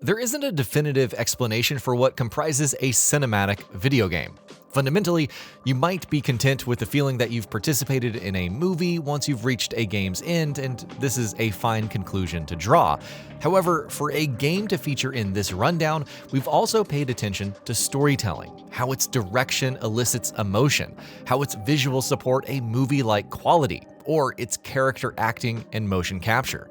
There isn't a definitive explanation for what comprises a cinematic video game. Fundamentally, you might be content with the feeling that you've participated in a movie once you've reached a game's end, and this is a fine conclusion to draw. However, for a game to feature in this rundown, we've also paid attention to storytelling, how its direction elicits emotion, how its visuals support a movie-like quality, or its character acting and motion capture.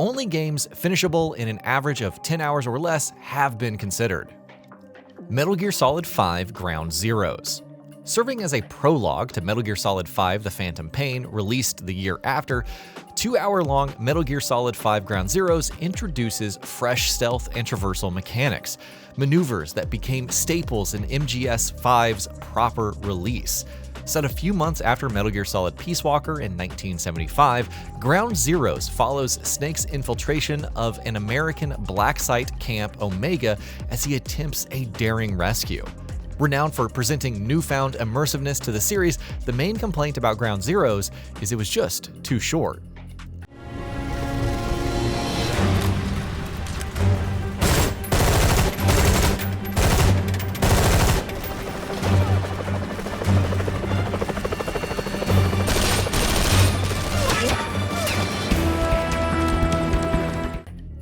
Only games finishable in an average of 10 hours or less have been considered. Metal Gear Solid 5 Ground Zeroes. Serving as a prologue to Metal Gear Solid 5 The Phantom Pain, released the year after, 2-hour-long Metal Gear Solid 5 Ground Zeroes introduces fresh stealth and traversal mechanics, maneuvers that became staples in MGS5's proper release. Set a few months after Metal Gear Solid Peace Walker in 1975, Ground Zeroes follows Snake's infiltration of an American black site camp Omega as he attempts a daring rescue. Renowned for presenting newfound immersiveness to the series, the main complaint about Ground Zeroes is it was just too short.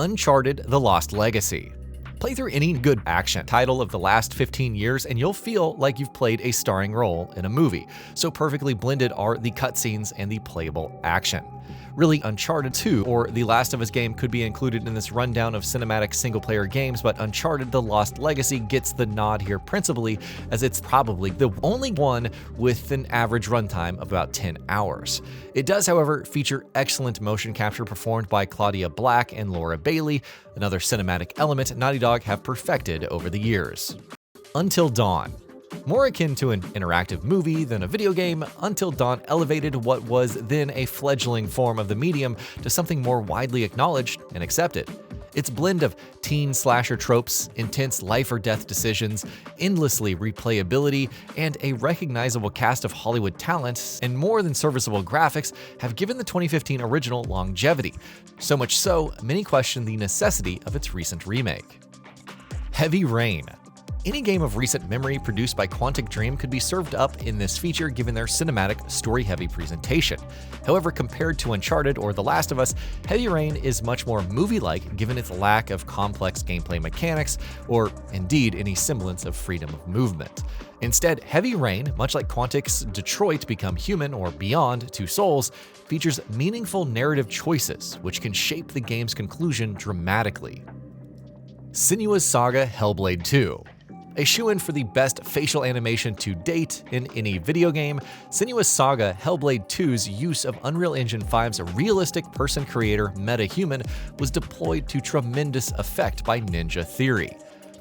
Uncharted: The Lost Legacy. Play through any good action title of the last 15 years and you'll feel like you've played a starring role in a movie. So perfectly blended are the cutscenes and the playable action. Really, Uncharted 2 or The Last of Us game could be included in this rundown of cinematic single-player games, but Uncharted: The Lost Legacy gets the nod here principally as it's probably the only one with an average runtime of about 10 hours. It does, however, feature excellent motion capture performed by Claudia Black and Laura Bailey, another cinematic element Naughty Dog have perfected over the years. Until Dawn. More akin to an interactive movie than a video game, Until Dawn elevated what was then a fledgling form of the medium to something more widely acknowledged and accepted. Its blend of teen slasher tropes, intense life-or-death decisions, endlessly replayability, and a recognizable cast of Hollywood talent, and more than serviceable graphics have given the 2015 original longevity. So much so, many question the necessity of its recent remake. Heavy Rain. Any game of recent memory produced by Quantic Dream could be served up in this feature given their cinematic, story-heavy presentation. However, compared to Uncharted or The Last of Us, Heavy Rain is much more movie-like given its lack of complex gameplay mechanics, or indeed any semblance of freedom of movement. Instead, Heavy Rain, much like Quantic's Detroit Become Human or Beyond: Two Souls, features meaningful narrative choices which can shape the game's conclusion dramatically. Senua's Saga: Hellblade 2. A shoo-in for the best facial animation to date in any video game, Senua's Saga: Hellblade 2's use of Unreal Engine 5's realistic person creator MetaHuman was deployed to tremendous effect by Ninja Theory.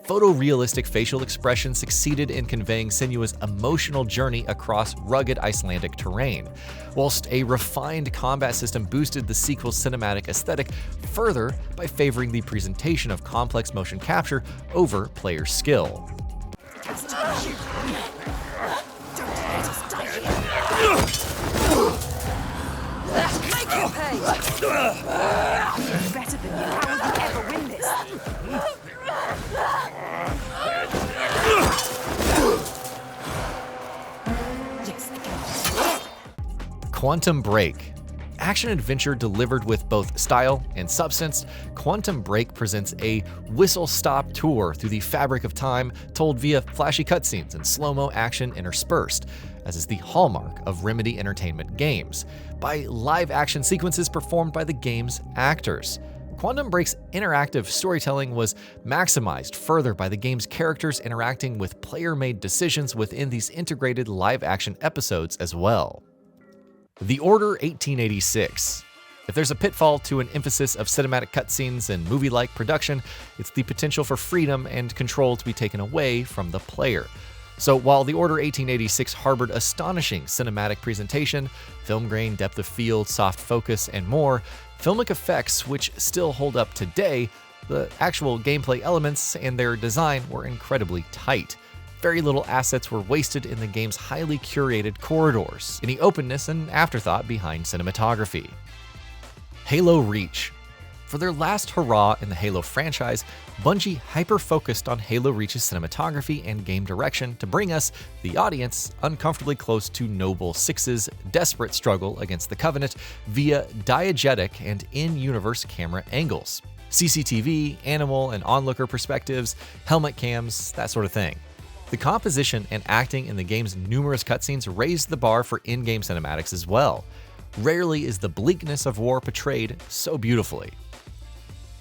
Photorealistic facial expression succeeded in conveying Senua's emotional journey across rugged Icelandic terrain, whilst a refined combat system boosted the sequel's cinematic aesthetic further by favoring the presentation of complex motion capture over player skill. Make you pay! Better than you. How will you ever win this? Quantum Break. Action-adventure delivered with both style and substance, Quantum Break presents a whistle-stop tour through the fabric of time told via flashy cutscenes and slow-mo action interspersed, as is the hallmark of Remedy Entertainment games, by live-action sequences performed by the game's actors. Quantum Break's interactive storytelling was maximized further by the game's characters interacting with player-made decisions within these integrated live-action episodes as well. The Order 1886. If there's a pitfall to an emphasis of cinematic cutscenes and movie-like production, it's the potential for freedom and control to be taken away from the player. So while The Order 1886 harbored astonishing cinematic presentation, film grain, depth of field, soft focus, and more, filmic effects which still hold up today, the actual gameplay elements and their design were incredibly tight. Very little assets were wasted in the game's highly curated corridors, any openness and afterthought behind cinematography. Halo Reach. For their last hurrah in the Halo franchise, Bungie hyper-focused on Halo Reach's cinematography and game direction to bring us, the audience, uncomfortably close to Noble Six's desperate struggle against the Covenant via diegetic and in-universe camera angles. CCTV, animal and onlooker perspectives, helmet cams, that sort of thing. The composition and acting in the game's numerous cutscenes raised the bar for in-game cinematics as well. Rarely is the bleakness of war portrayed so beautifully.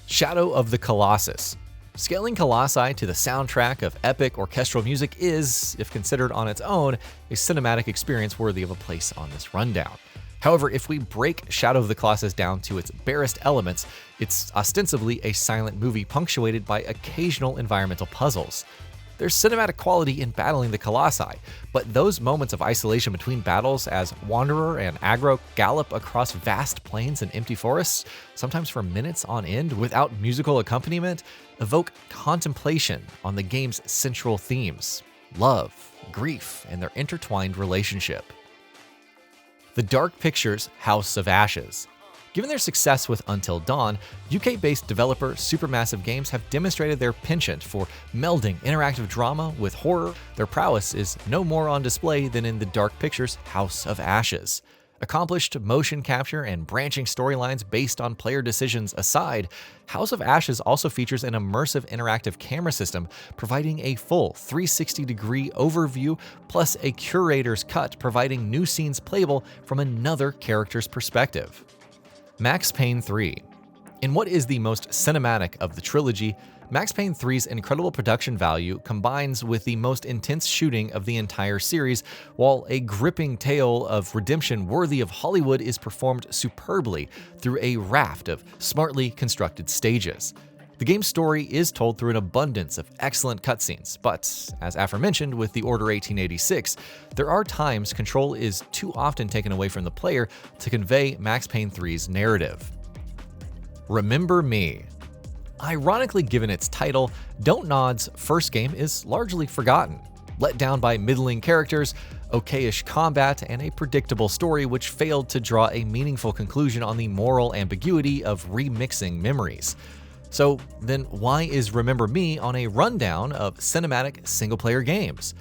Shadow of the Colossus. Scaling Colossi to the soundtrack of epic orchestral music is, if considered on its own, a cinematic experience worthy of a place on this rundown. However, if we break Shadow of the Colossus down to its barest elements, it's ostensibly a silent movie punctuated by occasional environmental puzzles. There's cinematic quality in battling the Colossi, but those moments of isolation between battles as Wanderer and Aggro gallop across vast plains and empty forests, sometimes for minutes on end without musical accompaniment, evoke contemplation on the game's central themes: love, grief, and their intertwined relationship. The Dark Pictures House of Ashes. Given their success with Until Dawn, UK-based developer Supermassive Games have demonstrated their penchant for melding interactive drama with horror. Their prowess is no more on display than in The Dark Pictures House of Ashes. Accomplished motion capture and branching storylines based on player decisions aside, House of Ashes also features an immersive interactive camera system providing a full 360-degree overview plus a curator's cut providing new scenes playable from another character's perspective. Max Payne 3. In what is the most cinematic of the trilogy, Max Payne 3's incredible production value combines with the most intense shooting of the entire series, while a gripping tale of redemption worthy of Hollywood is performed superbly through a raft of smartly constructed stages. The game's story is told through an abundance of excellent cutscenes, but, as aforementioned with The Order 1886, there are times control is too often taken away from the player to convey Max Payne 3's narrative. Remember Me. Ironically given its title, Don't Nod's first game is largely forgotten, let down by middling characters, okayish combat, and a predictable story which failed to draw a meaningful conclusion on the moral ambiguity of remixing memories. So then why is Remember Me on a rundown of cinematic single-player games?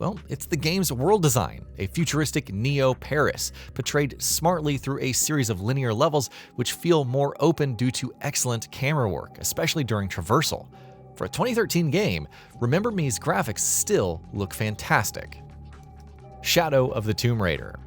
Well, it's the game's world design, a futuristic Neo-Paris, portrayed smartly through a series of linear levels which feel more open due to excellent camera work, especially during traversal. For a 2013 game, Remember Me's graphics still look fantastic. Shadow of the Tomb Raider.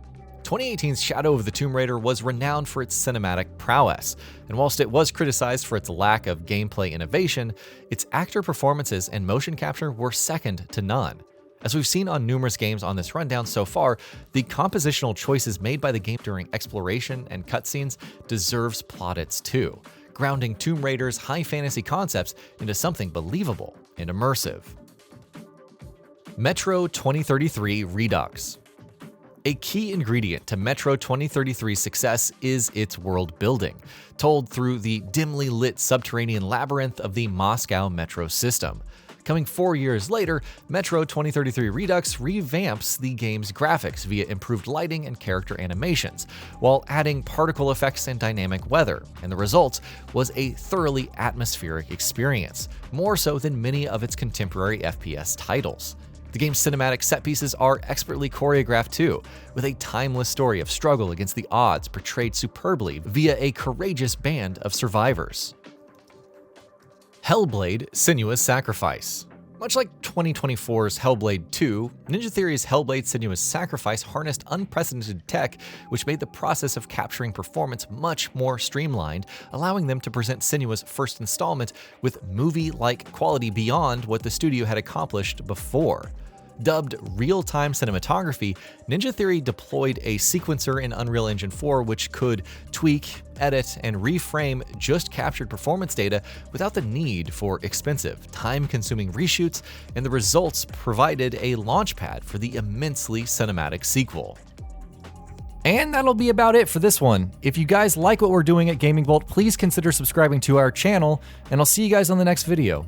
2018's Shadow of the Tomb Raider was renowned for its cinematic prowess, and whilst it was criticized for its lack of gameplay innovation, its actor performances and motion capture were second to none. As we've seen on numerous games on this rundown so far, the compositional choices made by the game during exploration and cutscenes deserves plaudits too, grounding Tomb Raider's high fantasy concepts into something believable and immersive. Metro 2033 Redux. A key ingredient to Metro 2033's success is its world building, told through the dimly lit subterranean labyrinth of the Moscow metro system. Coming 4 years later, Metro 2033 Redux revamps the game's graphics via improved lighting and character animations, while adding particle effects and dynamic weather, and the result was a thoroughly atmospheric experience, more so than many of its contemporary FPS titles. The game's cinematic set pieces are expertly choreographed too, with a timeless story of struggle against the odds portrayed superbly via a courageous band of survivors. Hellblade: Senua's Sacrifice. Much like 2024's Hellblade 2, Ninja Theory's Hellblade: Senua's Sacrifice harnessed unprecedented tech which made the process of capturing performance much more streamlined, allowing them to present Senua's first installment with movie-like quality beyond what the studio had accomplished before. Dubbed real-time cinematography, Ninja Theory deployed a sequencer in Unreal Engine 4 which could tweak, edit, and reframe just captured performance data without the need for expensive, time-consuming reshoots, and the results provided a launchpad for the immensely cinematic sequel. And that'll be about it for this one. If you guys like what we're doing at Gaming Vault, please consider subscribing to our channel, and I'll see you guys on the next video.